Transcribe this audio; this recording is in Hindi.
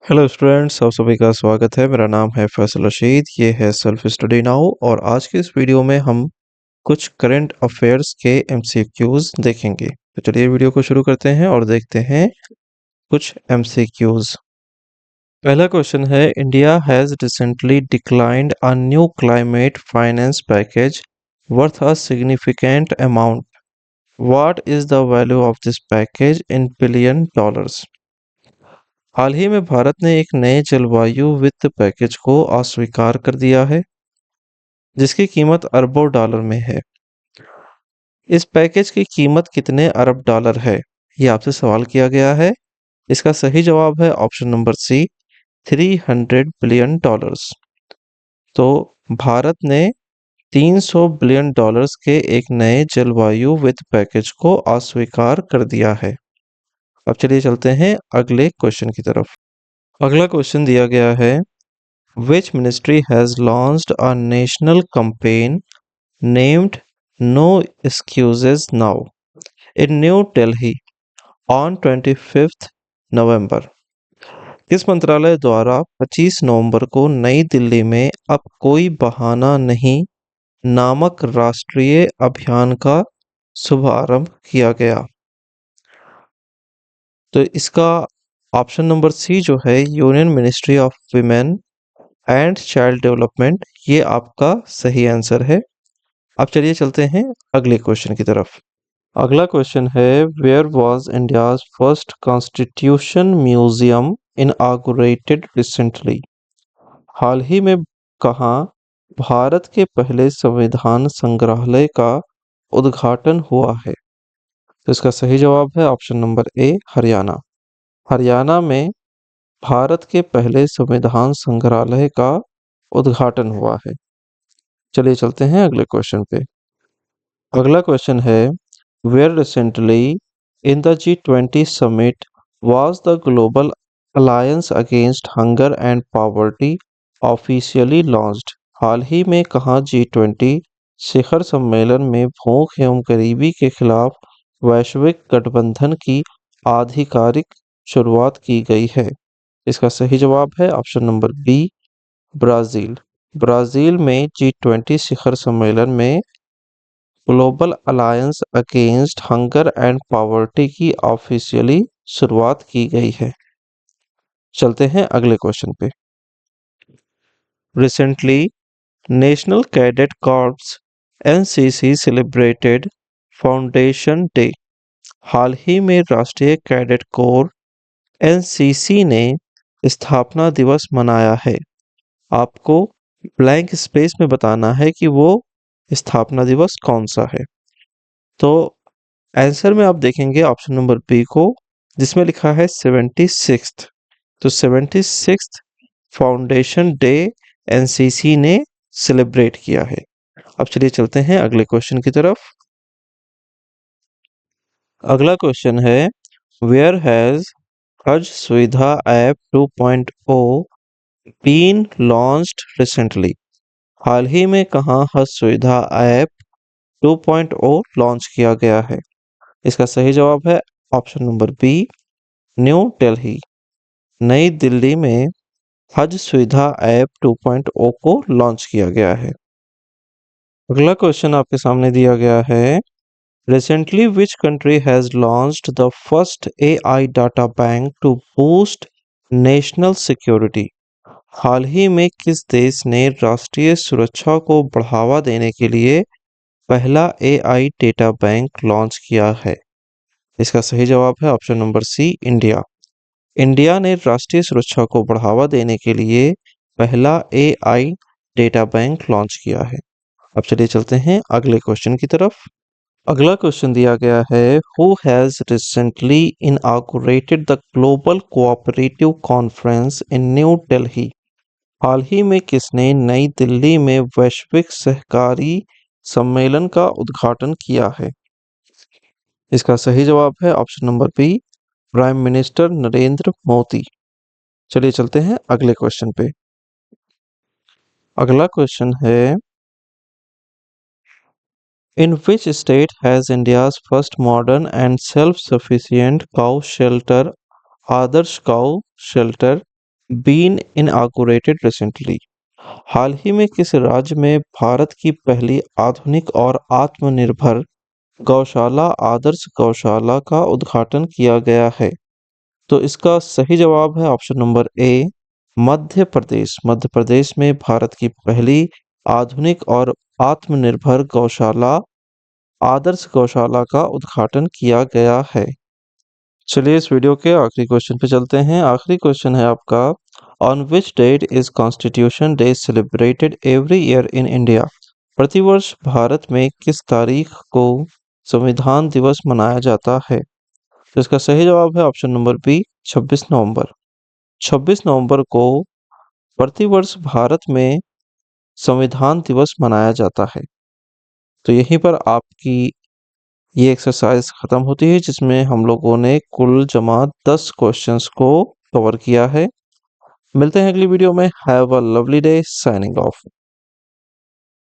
हेलो स्टूडेंट्स, आप सभी का स्वागत है। मेरा नाम है फैसल रशीद। ये है सेल्फ स्टडी नाउ और आज के इस वीडियो में हम कुछ करंट अफेयर्स के एमसीक्यूज देखेंगे। तो चलिए वीडियो को शुरू करते हैं और देखते हैं कुछ एमसीक्यूज। पहला क्वेश्चन है, India has recently declined a new climate finance package worth a significant amount. What is the value of this package in billion dollars? हाल ही में भारत ने एक नए जलवायु वित्त पैकेज को अस्वीकार कर दिया है, जिसकी कीमत अरबों डॉलर में है। इस पैकेज की कीमत कितने अरब डॉलर है, ये आपसे सवाल किया गया है। इसका सही जवाब है option number C, 300 billion dollars. तो भारत ने 300 बिलियन डॉलर्स के एक नए जलवायु वित्त पैकेज को अस्वीकार कर दिया है। अब चलिए चलते हैं अगले क्वेश्चन की तरफ। अगला क्वेश्चन दिया गया है, which ministry has launched a national campaign named No Excuses Now in New Delhi on 25th November? किस मंत्रालय द्वारा 25 नवंबर को नई दिल्ली में अब कोई बहाना नहीं नामक राष्ट्रीय अभियान का शुभारंभ किया गया? तो इसका ऑप्शन नंबर सी जो है, union ministry of women and child development, ये आपका सही आंसर है। अब चलिए चलते हैं अगले क्वेश्चन की तरफ। अगला क्वेश्चन है, where was India's first constitution museum inaugurated recently? हाल ही में कहाँ भारत के पहले संविधान संग्रहालय का उद्घाटन हुआ है? तो इसका सही जवाब है option number A, Haryana. Haryana में भारत के पहले संविधान संग्रहालय का उद्घाटन हुआ है। चलिए चलते हैं अगले क्वेश्चन पे। अगला क्वेश्चन है, where recently in the G20 summit was the global alliance against hunger and poverty officially launched? हाल ही में कहाँ G20 शिखर सम्मेलन में भूख एवं गरीबी के खिलाफ वैश्विक गठबंधन की आधिकारिक शुरुआत की गई है? इसका सही जवाब है option number B, Brazil. Brazil में G20 शिखर सम्मेलन में global alliance against hunger and poverty की ऑफिशियली शुरुआत की गई है। चलते हैं अगले क्वेश्चन पे। Recently national cadet corps NCC celebrated foundation day. हाल ही में राष्ट्रीय कैडेट कोर एनसीसी ने स्थापना दिवस मनाया है। आपको ब्लैंक स्पेस में बताना है कि वो स्थापना दिवस कौन सा है। तो आंसर में आप देखेंगे ऑप्शन नंबर बी को, जिसमें लिखा है 76th। तो 76th फाउंडेशन डे एनसीसी ने सेलिब्रेट किया है। अब चलिए चलते हैं अगले क्वेश्चन की तरफ। अगला क्वेश्चन है, वेयर हैज हज सुविधा ऐप 2.0 बीन लॉन्च्ड रिसेंटली? हाल ही में कहाँ हज सुविधा ऐप 2.0 लॉन्च किया गया है? इसका सही जवाब है option number B, New Delhi. नई दिल्ली में हज सुविधा ऐप 2.0 को लॉन्च किया गया है। अगला क्वेश्चन आपके सामने दिया गया है, recently which country has launched the first AI data bank to boost national security? हाल ही में किस देश ने राष्ट्रीय सुरक्षा को बढ़ावा देने के लिए पहला एआई डेटा बैंक लॉन्च किया है? इसका सही जवाब है option number C, India. India ने राष्ट्रीय सुरक्षा को बढ़ावा देने के लिए पहला एआई डेटा बैंक लॉन्च किया है। अब चलिए चलते हैं अगले क्वेश्चन की तरफ। अगला क्वेश्चन दिया गया है, who has recently inaugurated the global cooperative conference in New Delhi? हाल ही में किसने नई दिल्ली में वैश्विक सहकारी सम्मेलन का उद्घाटन किया है? इसका सही जवाब है option number B, prime minister Narendra Modi. चलिए चलते हैं अगले क्वेश्चन पे। अगला क्वेश्चन है, in which state has India's first modern and self sufficient cow shelter Adarsh cow shelter been inaugurated recently? हाल ही में किस राज्य में भारत की पहली आधुनिक और आत्मनिर्भर गौशाला आदर्श गौशाला का उद्घाटन किया गया है? तो इसका सही जवाब है option number A, Madhya Pradesh. Madhya Pradesh में भारत की पहली आधुनिक और आत्मनिर्भर गौशाला आदर्श गौशाला का उद्घाटन किया गया है। चलिए इस वीडियो के आखिरी क्वेश्चन पे चलते हैं। आखिरी क्वेश्चन है आपका, on which date is constitution day celebrated every year in India? प्रतिवर्ष भारत में किस तारीख को संविधान दिवस मनाया जाता है? तो इसका सही जवाब है ऑप्शन नंबर बी, 26 नवंबर। 26 नवंबर को प्रतिवर्ष भारत में संविधान दिवस मनाया जाता है। तो यहीं पर आपकी ये एक्सरसाइज खत्म होती है, जिसमें हम लोगों ने कुल जमा 10 क्वेश्चंस को कवर किया है। मिलते हैं अगली वीडियो में। Have a lovely day, signing off.